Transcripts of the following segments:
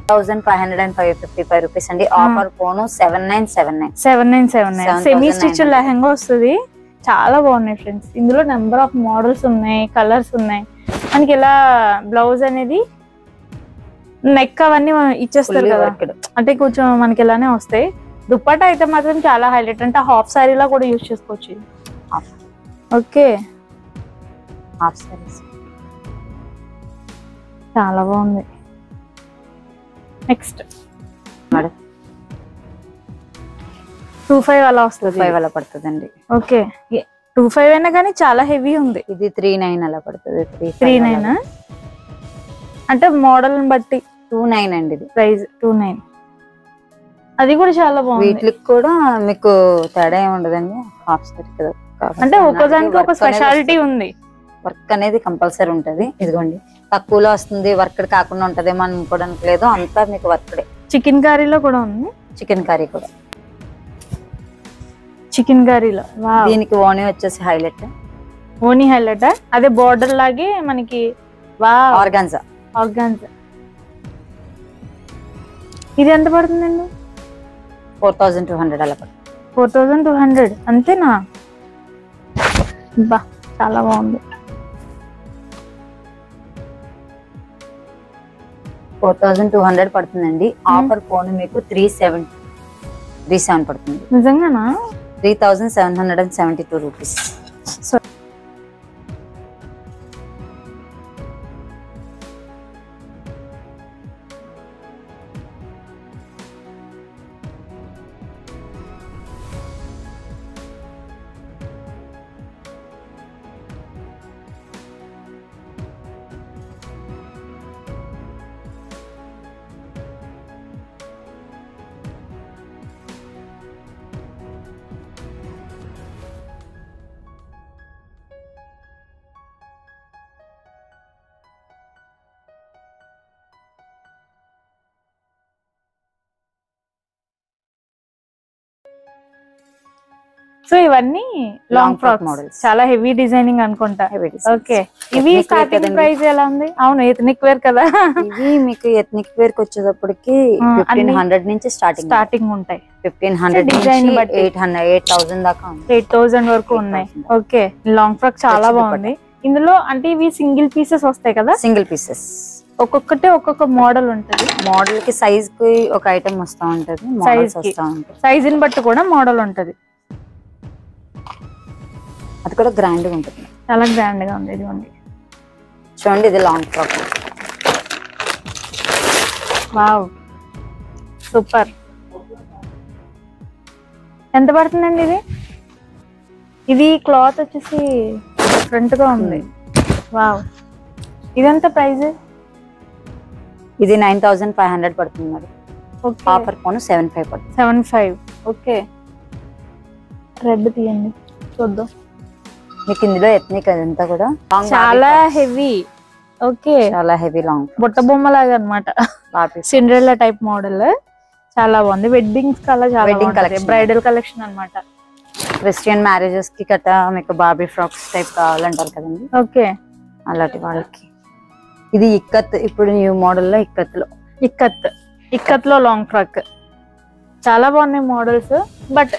1555 rupees అండి. Offer phone 7979 semi stitch lehenga వస్తుంది. చాలా బాగున్నాయి ఫ్రెండ్స్. ఇందులో నెంబర్ ఆఫ్ మోడల్స్ ఉన్నాయి, కలర్స్ ఉన్నాయి. మనకి ఇలా బ్లౌజ్ అనేది నెక్ అవన్నీ ఇచ్చేస్తారు కదా, అంటే కొంచెం మనకి ఇలానే వస్తాయి. దుప్పట్టా అయితే మాత్రం చాలా హైలైట్, అంటే హాఫ్ సారీలా కూడా యూజ్ చేసుకోవచ్చు. ఓకే, హాఫ్ సారీస్ చాలా బాగుంది. నెక్స్ట్ 25 అలా వస్తుంది, 5 అలా పడుతుందండి. ఓకే, 25 అయినా కానీ చాలా హెవీ ఉంది. ఇది 39 అలా పడుతుంది. 39 అంటే మోడల్ బట్టి 29 అండి. ఇది ప్రైస్ 29. అది కూడా చాలా బాగుంది. వీటికి కూడా మీకు తేడా ఏమి ఉండదండి. హాఫ్ సారీ కదా, అంటే ఒక్కోదానికి ఒక స్పెషాలిటీ ఉంది. వర్క్ అనేది కంపల్సరీ ఉంటది. ఇదిగోండి, తక్కువలో వస్తుంది, వర్క్ కాకుండా ఉంటదేమో అనుకోవడానికి లేదు, అంతా మీకు వర్క్డే. చికెన్ కర్రీలో కూడా ఉంది. చికెన్ కర్రీ కూడా చికెన్ కర్రీలో దీనికి ఓనీ వచ్చేసి హైలైట్. ఓనీ హైలైట్, అదే బోర్డర్ లాగే మనకి ఆర్గాన్జా. ఇది ఎంత పడుతుందండి? 4200 అలా పడుతుంది. 4200 అంతేనా? బా, చాలా బాగుంది. 4200 పడుతుందండి. ఆఫర్ ఫోన్ మీకు 37 పడుతుంది. నిజంగానా? 3772 రూపీస్. సో ఇవన్నీ లాంగ్ ఫ్రాక్ మోడల్స్, చాలా హెవీ డిజైనింగ్ అనుకుంటా. ఓకే, ఇవి స్టార్టింగ్ ప్రైస్ ఎలా ఉంది? అవును, ఎథనిక్ వేర్ కదా. ఇవి మీకు ఎథనిక్ వేర్ కి వచ్చేటప్పటికి 1500 నుంచి స్టార్టింగ్ ఉంటాయి. 1500 డిజైన్ 8000 దాకా, 8000 వరకు ఉన్నాయి. ఓకే, లాంగ్ ఫ్రాక్ చాలా బాగుంది. ఇందులో అంటే ఇవి సింగిల్ పీసెస్ వస్తాయి కదా? సింగిల్ పీసెస్, ఒక్కొక్కటి ఒక్కొక్క మోడల్ ఉంటది. మోడల్ కి సైజ్ కి ఒక ఐటమ్ వస్తా ఉంటది. సైజ్ ని బట్టి కూడా మోడల్ ఉంటది. అది కూడా గ్రాండ్ గా ఉంటుంది, చాలా గ్రాండ్ గా ఉంది. ఇదిగోండి చూడండి, ఇది లాంగ్ ఫ్రాక్. Wow, super. ఎంత పడుతుందండి ఇది? ఇది క్లాత్ వచ్చేసి డిఫరెంట్ గా ఉంది. వావ్, ఇదెంత ప్రైస్? ఇది 9500 పడుతుంది మరి. ఆఫర్ ఫోన్ 75 పడుతుంది. 75. ఓకే, రెడ్ తీయండి చూద్దాం. మీకు ఇందులో ఎత్నిక్ అదంతా కూడా చాలా హెవీ. ఓకే, చాలా హెవీ లాంగ్ బుట్ట బొమ్మ లాగా అనమాట, సిండ్రెల్లా టైప్ మోడల్. చాలా బాగుంది. వెడ్డింగ్స్ కల్లా చాలా బాగుంది. బ్రైడల్ కలెక్షన్ అన్నమాట. క్రిస్టియన్ మ్యారేజెస్ కి కట్ట మీకు బాబీ ఫ్రాక్స్ టైప్ కావాలంటారు కదండి. ఓకే, అలాంటి వాళ్ళకి ఇది ఇక్కత్. ఇప్పుడు న్యూ మోడల్ లో ఇక్కత్ లో లాంగ్ ఫ్రాక్ చాలా బాగున్నాయి మోడల్స్. బట్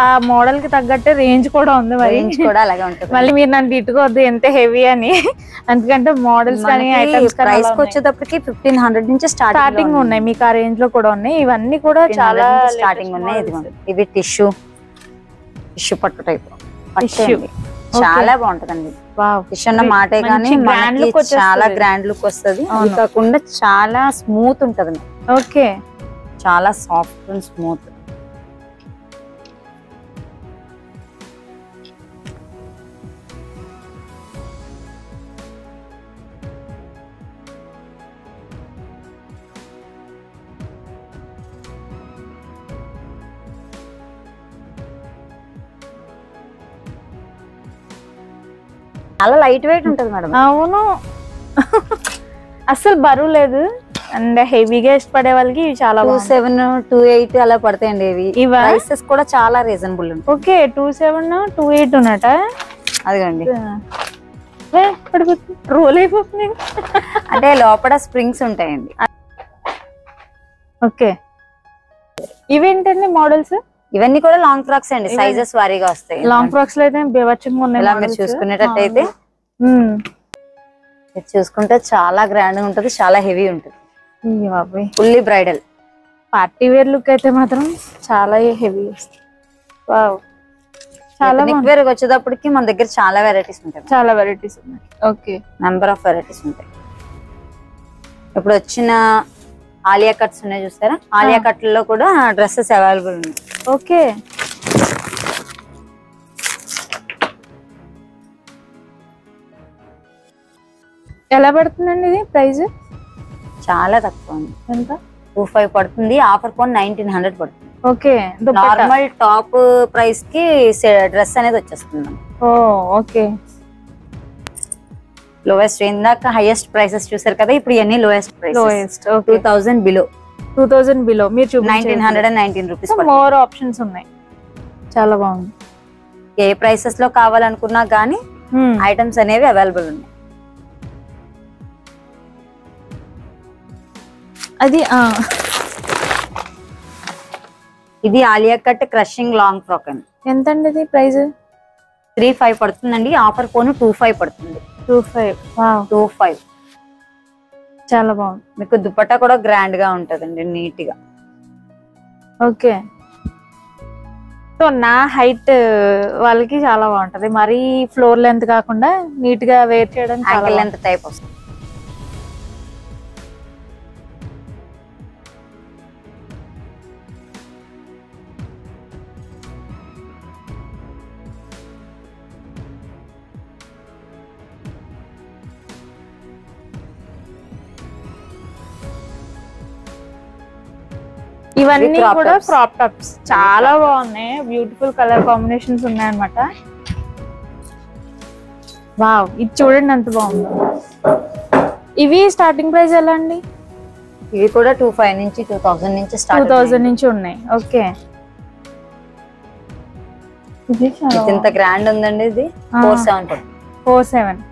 ఆ మోడల్ కి తగ్గట్టే రేంజ్ కూడా ఉంది. మరి కూడా అలాగే ఉంటుంది. మళ్ళీ మీరు నన్ను తిట్టుకోవద్దు ఎంత హెవీ అని, ఎందుకంటే మోడల్స్ కానీ ఐటమ్స్ ప్రైస్ వచ్చేటప్పటికి 1500 నుంచి స్టార్టింగ్ ఉన్నాయి. మీకు ఆ రేంజ్ లో కూడా ఉన్నాయి. ఇవన్నీ కూడా చాలా స్టార్టింగ్ ఉన్నాయి. ఇవి టిష్యూ పట్టు టైప్ చాలా బాగుంటదండి. టిష్యూ అన్న మాటే కానీ చాలా గ్రాండ్ లుక్ వస్తుంది. అది కాకుండా చాలా స్మూత్ ఉంటది. ఓకే, చాలా సాఫ్ట్ అండ్ స్మూత్. చాలా లైట్ వెయిట్ ఉంటది మేడం. అవును, అసలు బరువు లేదు. అండ్ హెవీగా ఇష్టపడే వాళ్ళకి చాలా 27, 28 అలా పడతాయండి. ఇవి ప్రైసెస్ కూడా చాలా రీజనబుల్ ఉంటాయి. ఓకే, 27, 28 ఉన్నట. అదిగండి, రోల్ అయిపోతుంది. అంటే లోపల స్ప్రింగ్స్ ఉంటాయండి. ఓకే, ఇవేంటండి మోడల్స్? ఇవన్నీ కూడా లాంగ్ ఫ్రాక్స్ అండి, సైజెస్ వారీగా వస్తాయి. లాంగ్ ఫ్రాక్స్ లో అయితే బేవచ్చంగా ఉన్నాయి. ఇలా మీరు చూసుకునేటట్టయితే చూసుకుంటే చాలా గ్రాండ్ గా ఉంటది, చాలా హెవీ ఉంటది. Fully bridal party wear look అయితే మాత్రం చాలా హెవీ వస్తుంది. వావ్, చాలా నెక్ వేర్ వచ్చేటప్పటికి మన దగ్గర చాలా వెరైటీస్ ఉంటాయి. చాలా వెరైటీస్ ఉన్నాయి. ఓకే, నెంబర్ ఆఫ్ వెరైటీస్ ఉంటాయి. ఇప్పుడు వచ్చిన ఆలియా కట్స్ ఉన్నాయి చూస్తారా, ఆలియా కట్ లో కూడా డ్రెస్సెస్ అవైలబుల్ ఉన్నాయి. ఓకే, ఎలా పడుతుందండి ఇది ప్రైస్? చాలా తక్కువ ఉంది. ఎంత? 25 పడుతుంది. ఆఫర్ పోన్ 1900 పడుతుంది. ఓకే, నార్మల్ టాప్ ప్రైస్ కి డ్రెస్ అనేది వచ్చేస్తుంది. ఓకే, లోయెస్ట్ ఇందాక హైయెస్ట్ ప్రైసెస్ చూసారు కదా, ఇప్పుడు ఇవన్నీ లోయెస్ట్ ప్రైసెస్. 2000 బిలో. 2000 బిలో మీరు 1919 రూపీస్. మోర్ ఆప్షన్స్ ఉన్నాయి. చాలా బాగుంది. ఏ ప్రైసెస్ లో కావాలనుకున్నా గానీ ఐటమ్స్ అనేవి అవైలబుల్ ఉన్నాయి. అది ఇది Alia cut crushing long frock అండి. ఎంత అండి ఇది ప్రైస్? 35 పడుతుందండి. ఆఫర్ పోను 25 పడుతుంది. 25. చాలా బాగుంది. మీకు దుపట్టా కూడా గ్రాండ్ గా ఉంటదండి, నీట్ గా. ఓకే, సో నా హైట్ వాళ్ళకి చాలా బాగుంటది. మరీ ఫ్లోర్ లెంత్ కాకుండా నీట్ గా వేర్ చేయడానికి యాంకిల్ లెంత్ టైప్ వస్తుంది. ఇవన్నీ కూడా క్రాప్ టాప్స్ చాలా బాగున్నాయి. బ్యూటిఫుల్ కలర్ కాంబినేషన్స్ ఉన్నాయి అన్నమాట. వావ్, ఇది చూడండి ఎంత బాగుందో. ఇవి స్టార్టింగ్ ప్రైస్ ఎలా అండి? ఇవి కూడా 25 నుంచి 2000 నుంచి స్టార్ట్. 2000 నుంచి ఉన్నాయి. ఓకే, ఇది ఇంత గ్రాండ్ ఉందండి. ఇది 47 పడుతుంది. 47.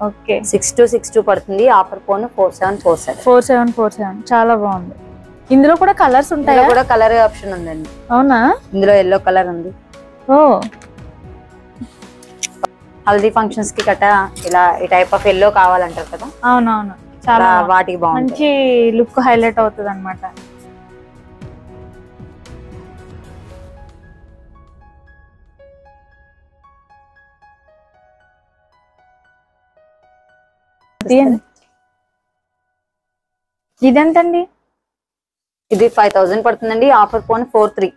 ఓకే, 6262 పడుతుంది. ఆఫర్ పోను 4747. చాలా బాగుంది. ఇందులో కూడా కలర్స్ ఉంటాయి. కూడా కలర్ ఆప్షన్ ఉందండి. అవునా? ఇందులో ఎల్లో కలర్ ఉంది. హల్దీ ఫంక్షన్స్ కి కట్ట ఇలా ఈ టైప్ ఆఫ్ ఎల్లో కావాలంటారు కదా. అవునవును, చాలా వాటికి బాగుంది. మంచి లుక్ హైలైట్ అవుతుంది అన్నమాట. ఇదెంతండి? ఇది 5000 పడుతుందండి. Offer phone 43.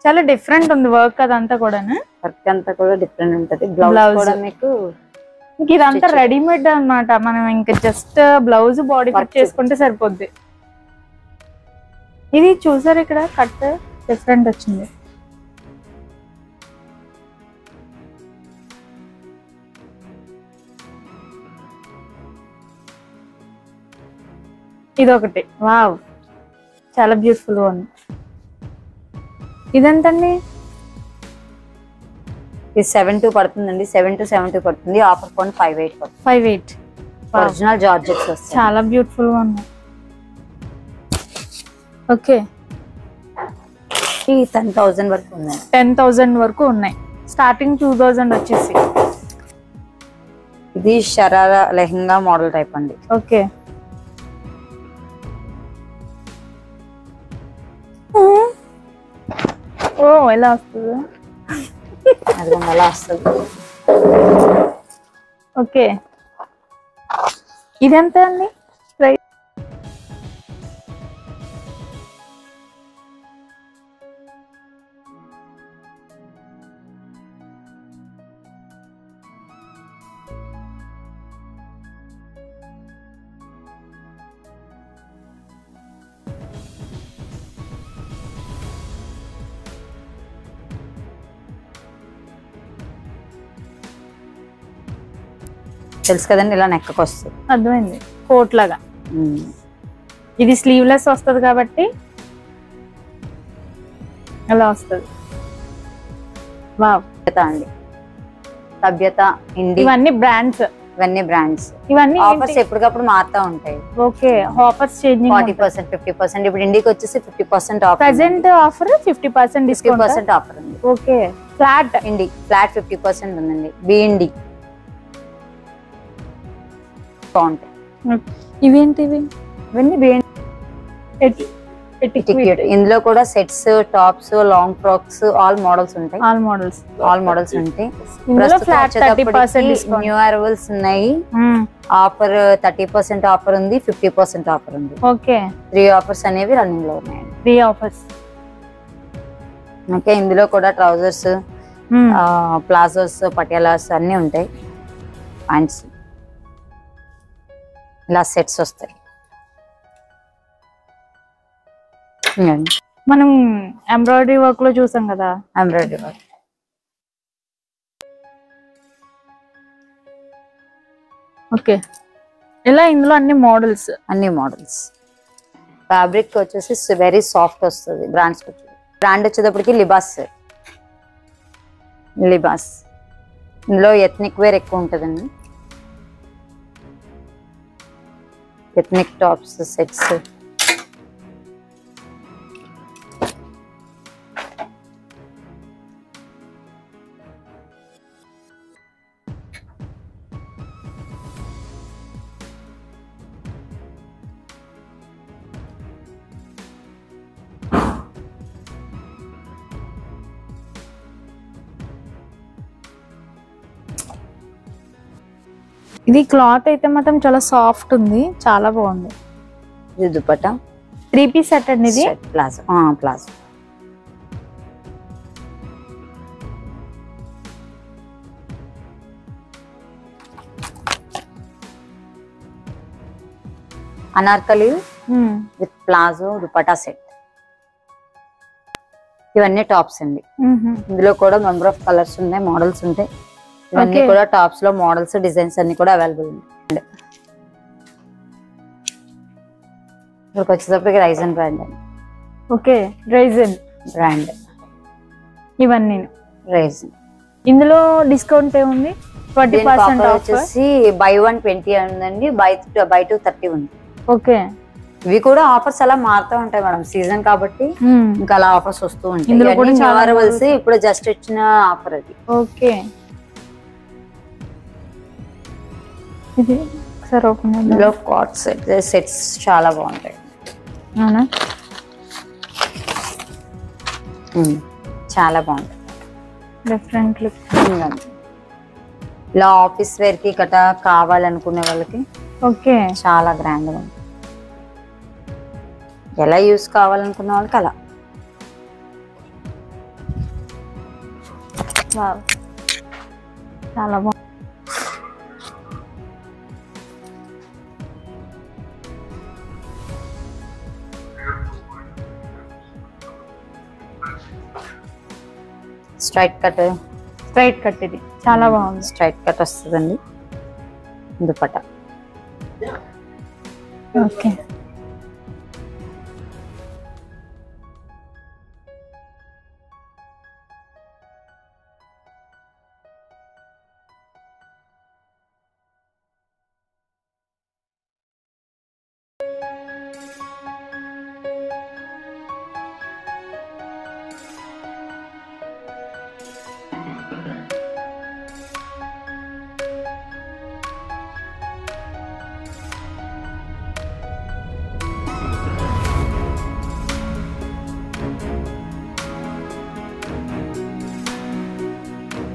చాలా డిఫరెంట్ ఉంది వర్క్ అదంతా కూడా. వర్క్ అంతా కూడా డిఫరెంట్ ఉంటది. బ్లౌజ్ కూడా మీకు ఇదంతా రెడీమేడ్ అన్నమాట. మనం ఇంకా జస్ట్ బ్లౌజ్ బాడీ కట్ చేసుకుంటే సరిపోద్ది. ఇది చూసారు ఇక్కడ కట్ డిఫరెంట్ వచ్చింది. ఇదొకటి. వావ్, చాలా బ్యూటిఫుల్ గా ఉంది. ఇదెంతండి? ఇది 72 పడుతుందండి. 7272 పడుతుంది. ఆఫర్ పోన్ 58 పడుతుంది. 58. ఒరిజినల్ జార్జెట్స్ వస్తాయి. చాలా బ్యూటిఫుల్ గా ఉంది. ఓకే, ఈ 10,000 వరకు ఉన్నాయి. 10,000 వరకు ఉన్నాయి. స్టార్టింగ్ 2000 వచ్చేసి. ఇది షరారా లెహంగా మోడల్ టైప్ అండి. ఓకే, ఎలా వస్తుంది? అది ఎలా వస్తుంది? ఓకే, ఇదెంత అండి ప్రైస్? తెలుసు కదండి, ఇలా నెక్కకు వస్తుంది. అర్థమైంది, కోట్ లాగా. ఇది స్లీవ్లెస్ వస్తుంది కాబట్టి అలా వస్తుంది. వావ్ అండి, సభ్యత, ఇండి, ఇవన్నీ బ్రాండ్స్ ఇవన్నీ బ్రాండ్స్. ఇవన్నీ ఆఫర్స్ ఎప్పటికప్పుడు మారుతా ఉంటాయి. Okay, offers changing 40%, 50%. ఇప్పుడు ఇండికి వచ్చేసి 50% offer. Present offer 50% discount. 50% offer ఉంది. ఓకే, ఫ్లాట్ ఇండి ఫ్లాట్ 50% ఉందండి. బిఎండి బాగుంటాయి. ఇవేంటివి? ఇవన్నీ బిఎండి టికెట్. ఇందులో కూడా sets, tops, long frocks, all models ఉంటాయి. ఆల్ మోడల్స్ ఉంటాయి. ఇందులో ఫ్లాట్ 30% డిస్కౌంట్. న్యూ అరైవల్స్ ఉన్నాయి. ఆఫర్ 30% ఆఫర్ ఉంది, 50% ఆఫర్ ఉంది. ఓకే, 3 ఆఫర్స్ అనేవి రన్నింగ్ లో ఉన్నాయండి. 3 ఆఫర్స్. ఓకే, ఇందులో కూడా ట్రౌజర్స్, ప్లాజోస్, పటియాలాస్ అన్ని ఉంటాయి. ప్యాంట్స్ ఇలా సెట్స్ వస్తాయి. మనం ఎంబ్రాయిడరీ వర్క్ లో చూసాం కదా, ఎంబ్రాయిడరీ వర్క్. ఓకే, ఇలా ఇందులో అన్ని మోడల్స్. ఫ్యాబ్రిక్ వచ్చేసి వెరీ సాఫ్ట్ వస్తుంది. బ్రాండ్ వచ్చేటప్పటికి లిబాస్. ఇందులో ఎథ్నిక్ వేర్ ఎక్కువ ఉంటుందండి. Ethnic tops, sets. ఇది క్లాత్ అయితే మాత్రం చాలా సాఫ్ట్ ఉంది, చాలా బాగుంది. ఇది దుపట్టా 3 పీస్ సెట్ అండి. ఇది palazzo. Anarkali with palazzo dupatta set. ఇవన్నీ టాప్స్ అండి. ఇందులో కూడా మెంబర్ ఆఫ్ కలర్స్ ఉన్నాయి, మోడల్స్ ఉంటాయి. ఇవన్నీ కూడా టాప్స్ లో మోడల్స్, డిజైన్స్ అన్ని కూడా అవైలబుల్ ఉంది. ఇక్కడికి వచ్చేటప్పటికి రైజన్ బ్రాండ్ అండి. Okay, Ryzen brand. ఇవన్నీ రైజన్. ఇందులో డిస్కౌంట్ ఏముంది? 20% వచ్చేసి buy 1 20 ఉందండి, buy 2 30 ఉంది. ఓకే, ఇవి కూడా ఆఫర్స్ అలా మారుతూ ఉంటాయి మేడం, సీజన్ కాబట్టి ఇంకా అలా ఆఫర్స్ వస్తూ ఉంటాయి. ఇప్పుడు జస్ట్ ఇచ్చిన ఆఫర్ అది. ఓకే, ఇది సరే ఓపెన్ ఇందులో కాట్ సెట్స్ చాలా బాగుంటాయి. అవునా, చాలా బాగుంటాయి. Different look. ఇలా ఆఫీస్ వేర్ కి కట కావాలనుకునే వాళ్ళకి ఓకే చాలా గ్రాండ్ గా ఉంటుంది. ఎలా యూస్ కావాలనుకున్న వాళ్ళకి అలా. చాలా బాగుంది. స్ట్రైట్ కట్ ఇది చాలా బాగుంది. స్ట్రైట్ కట్ వస్తుందండి దుపట్టా. ఓకే,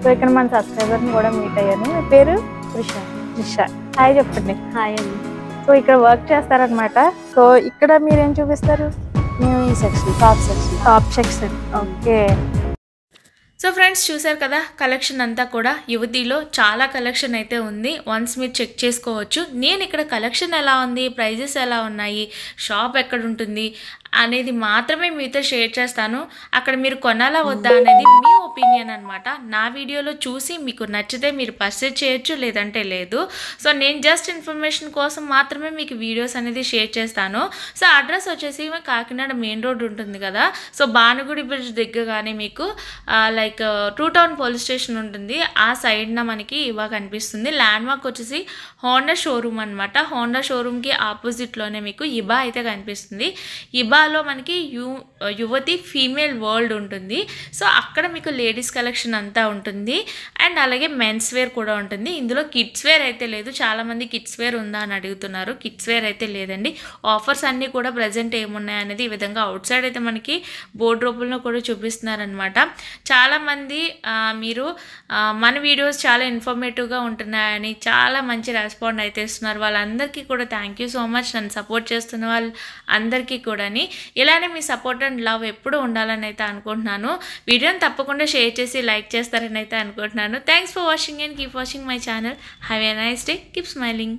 సో ఇక్కడ మన సబ్స్క్రైబర్ ని కూడా మీట్ అయ్యాను. మీ పేరు? రిషా. హాయ్ చెప్పండి. హాయ్ అండి. సో ఇక్కడ వర్క్ చేస్తారనమాట. సో ఇక్కడ మీరేం చూపిస్తారు? మేము ఈ section top section. Okay. So friends చూసారు కదా, కలెక్షన్ అంతా కూడా యువతిలో చాలా కలెక్షన్ అయితే ఉంది. వన్స్ మీరు చెక్ చేసుకోవచ్చు. నేను ఇక్కడ కలెక్షన్ ఎలా ఉంది, ప్రైజెస్ ఎలా ఉన్నాయి, షాప్ ఎక్కడ ఉంటుంది అనేది మాత్రమే మీతో షేర్ చేస్తాను. అక్కడ మీరు కొనాలా వద్దా అనేది మీ ఒపీనియన్ అనమాట. నా వీడియోలో చూసి మీకు నచ్చితే మీరు పర్చేజ్ చేయొచ్చు, లేదంటే లేదు. సో నేను జస్ట్ ఇన్ఫర్మేషన్ కోసం మాత్రమే మీకు వీడియోస్ అనేది షేర్ చేస్తాను. సో అడ్రస్ వచ్చేసి కాకినాడ మెయిన్ రోడ్ ఉంటుంది కదా, సో భానుగుడి బ్రిడ్జ్ దగ్గరగానే మీకు లైక్ 2 టౌన్ పోలీస్ స్టేషన్ ఉంటుంది, ఆ సైడ్న మనకి ఇవా కనిపిస్తుంది. ల్యాండ్ మార్క్ వచ్చేసి హోండా షోరూమ్ అనమాట. హోండా షోరూమ్కి ఆపోజిట్లోనే మీకు ఇబా అయితే కనిపిస్తుంది. ఇబాలో మనకి యువతి ఫీమేల్ వరల్డ్ ఉంటుంది. సో అక్కడ మీకు లేడీస్ కలెక్షన్ అంతా ఉంటుంది, అండ్ అలాగే మెన్స్ వేర్ కూడా ఉంటుంది. ఇందులో కిడ్స్ వేర్ అయితే లేదు. చాలామంది కిడ్స్ వేర్ ఉందా అని అడుగుతున్నారు. కిడ్స్ వేర్ అయితే లేదండి. ఆఫర్స్ అన్నీ కూడా ప్రజెంట్ ఏమున్నాయి అనేది ఈ విధంగా అవుట్ సైడ్ అయితే మనకి బోర్డు రూపంలో కూడా చూపిస్తున్నారనమాట. చాలామంది మీరు మన వీడియోస్ చాలా ఇన్ఫర్మేటివ్గా ఉంటున్నాయని చాలా మంచి రెస్పాండ్ అయితే ఇస్తున్నారు. వాళ్ళందరికీ కూడా థ్యాంక్ యూ సో మచ్. నన్ను సపోర్ట్ చేస్తున్న వాళ్ళు అందరికీ కూడాని ఇలానే మీ సపోర్ట్ అండ్ లవ్ ఎప్పుడూ ఉండాలని అయితే అనుకుంటున్నాను. వీడియోని తప్పకుండా షేర్ చేసి లైక్ చేస్తారని అయితే అనుకుంటున్నాను. Thanks for watching and keep watching my channel. Have a nice day. Keep smiling.